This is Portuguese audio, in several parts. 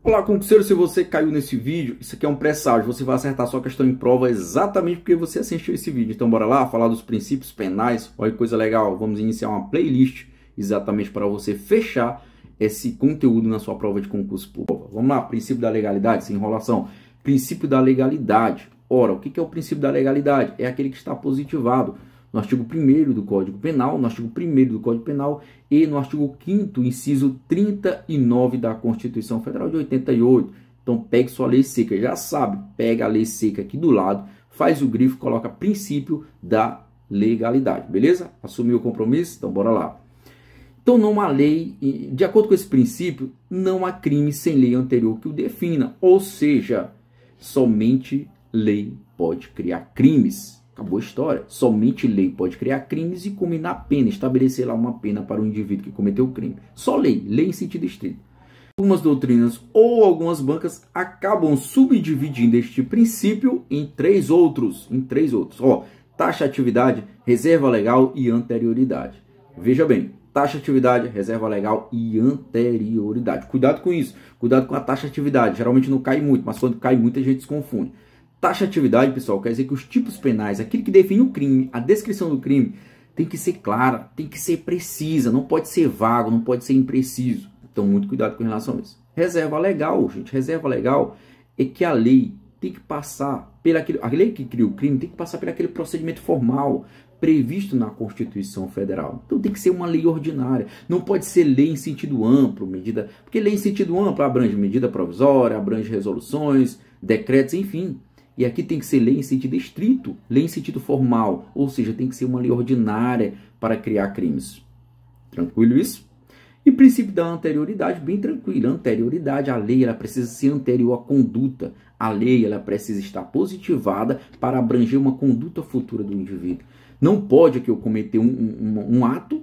Olá, concurseiro, se você caiu nesse vídeo, isso aqui é um presságio, você vai acertar sua questão em prova exatamente porque você assistiu esse vídeo. Então bora lá falar dos princípios penais, olha que coisa legal, vamos iniciar uma playlist exatamente para você fechar esse conteúdo na sua prova de concurso público. Vamos lá, princípio da legalidade, sem enrolação. Princípio da legalidade. Ora, o que é o princípio da legalidade? É aquele que está positivado no artigo 1º do Código Penal, no artigo 1º do Código Penal e no artigo 5º, inciso 39 da Constituição Federal de 88. Então pegue sua lei seca, já sabe, pega a lei seca aqui do lado, faz o grifo, coloca princípio da legalidade, beleza? Assumiu o compromisso? Então bora lá. Então não há lei, de acordo com esse princípio, não há crime sem lei anterior que o defina, ou seja, somente lei pode criar crimes. Acabou a história. Somente lei pode criar crimes e combinar pena, estabelecer lá uma pena para o indivíduo que cometeu o crime. Só lei, lei em sentido estrito. Algumas doutrinas ou algumas bancas acabam subdividindo este princípio em três outros. Ó, taxatividade, reserva legal e anterioridade. Veja bem, taxatividade, reserva legal e anterioridade. Cuidado com isso, cuidado com a taxatividade. Geralmente não cai muito, mas quando cai muito a gente se confunde. Taxatividade, pessoal, quer dizer que os tipos penais, aquilo que define o crime, a descrição do crime, tem que ser clara, tem que ser precisa, não pode ser vago, não pode ser impreciso. Então, muito cuidado com relação a isso. Reserva legal, gente, reserva legal é que a lei tem que passar a lei que cria o crime tem que passar por aquele procedimento formal previsto na Constituição Federal. Então tem que ser uma lei ordinária, não pode ser lei em sentido amplo, porque lei em sentido amplo abrange medida provisória, abrange resoluções, decretos, enfim. E aqui tem que ser lei em sentido estrito, lei em sentido formal, ou seja, tem que ser uma lei ordinária para criar crimes. Tranquilo isso? E princípio da anterioridade, bem tranquilo. Anterioridade, a lei ela precisa ser anterior à conduta. A lei ela precisa estar positivada para abranger uma conduta futura do indivíduo. Não pode que eu cometer um ato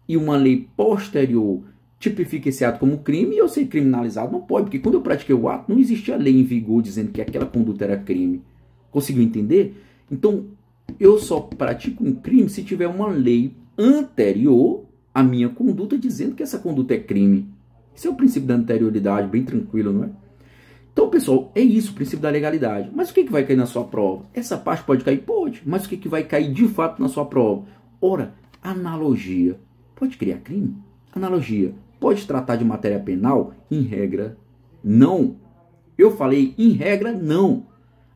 e uma lei posterior tipifique esse ato como crime e eu ser criminalizado. Não pode, porque quando eu pratiquei o ato, não existia lei em vigor dizendo que aquela conduta era crime. Conseguiu entender? Então, eu só pratico um crime se tiver uma lei anterior à minha conduta dizendo que essa conduta é crime. Esse é o princípio da anterioridade, bem tranquilo, não é? Então, pessoal, é isso o princípio da legalidade. Mas o que vai cair na sua prova? Essa parte pode cair? Pode. Mas o que vai cair de fato na sua prova? Ora, analogia. Pode criar crime? Analogia. Pode tratar de matéria penal? Em regra, não. Eu falei, em regra, não.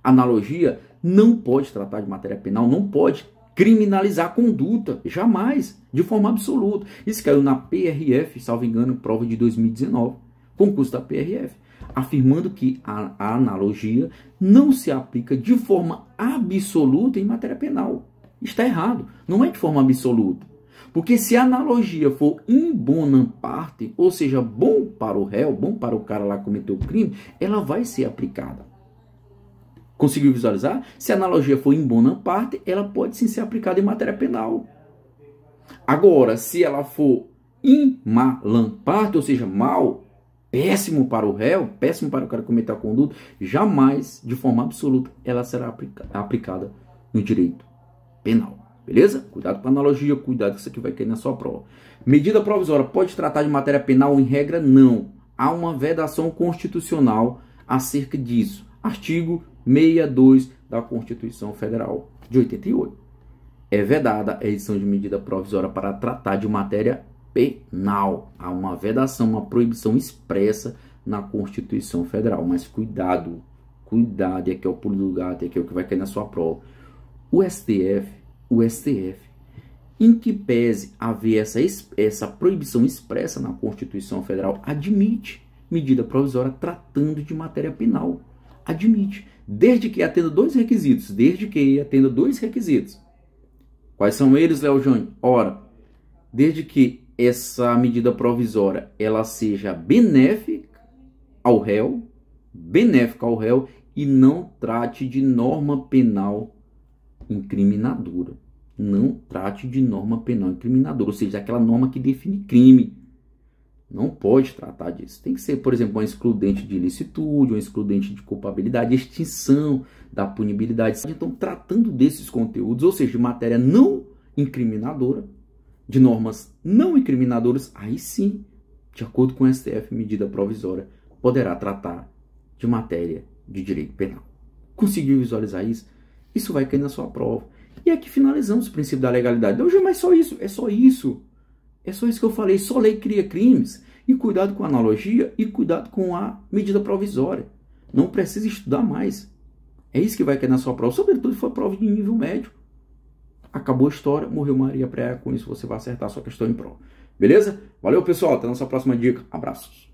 Analogia não pode tratar de matéria penal, não pode criminalizar a conduta, jamais, de forma absoluta. Isso caiu na PRF, salvo engano, prova de 2019, concurso da PRF, afirmando que a analogia não se aplica de forma absoluta em matéria penal. Está errado, não é de forma absoluta. Porque se a analogia for in bonam parte, ou seja, bom para o réu, bom para o cara lá que cometeu o crime, ela vai ser aplicada. Conseguiu visualizar? Se a analogia for in bonam parte, ela pode sim ser aplicada em matéria penal. Agora, se ela for in malam parte, ou seja, mal, péssimo para o réu, péssimo para o cara que cometeu a conduta, jamais, de forma absoluta, ela será aplicada no direito penal. Beleza? Cuidado com a analogia, cuidado que isso aqui vai cair na sua prova. Medida provisória pode tratar de matéria penal? Em regra, não. Há uma vedação constitucional acerca disso. Artigo 62 da Constituição Federal de 88. É vedada a edição de medida provisória para tratar de matéria penal. Há uma vedação, uma proibição expressa na Constituição Federal. Mas cuidado, cuidado, e aqui é o pulo do gato, e aqui é o que vai cair na sua prova. O STF, em que pese haver essa proibição expressa na Constituição Federal, admite medida provisória tratando de matéria penal. Admite, desde que atenda dois requisitos. Quais são eles, Léo Jânio? Ora, desde que essa medida provisória ela seja benéfica ao réu e não trate de norma penal incriminadora. Não trate de norma penal incriminadora, ou seja, aquela norma que define crime. Não pode tratar disso. Tem que ser, por exemplo, uma excludente de ilicitude, uma excludente de culpabilidade, extinção da punibilidade. Então, tratando desses conteúdos, ou seja, de matéria não incriminadora, de normas não incriminadoras, aí sim, de acordo com o STF, medida provisória poderá tratar de matéria de direito penal. Conseguiu visualizar isso? Isso vai cair na sua prova. E aqui finalizamos o princípio da legalidade. Hoje, mas só isso, é só isso. É só isso que eu falei. Só lei cria crimes. E cuidado com a analogia e cuidado com a medida provisória. Não precisa estudar mais. É isso que vai cair na sua prova. Sobretudo se for prova de nível médio. Acabou a história, morreu Maria Praia. Com isso você vai acertar a sua questão em prova. Beleza? Valeu, pessoal. Até a nossa próxima dica. Abraços.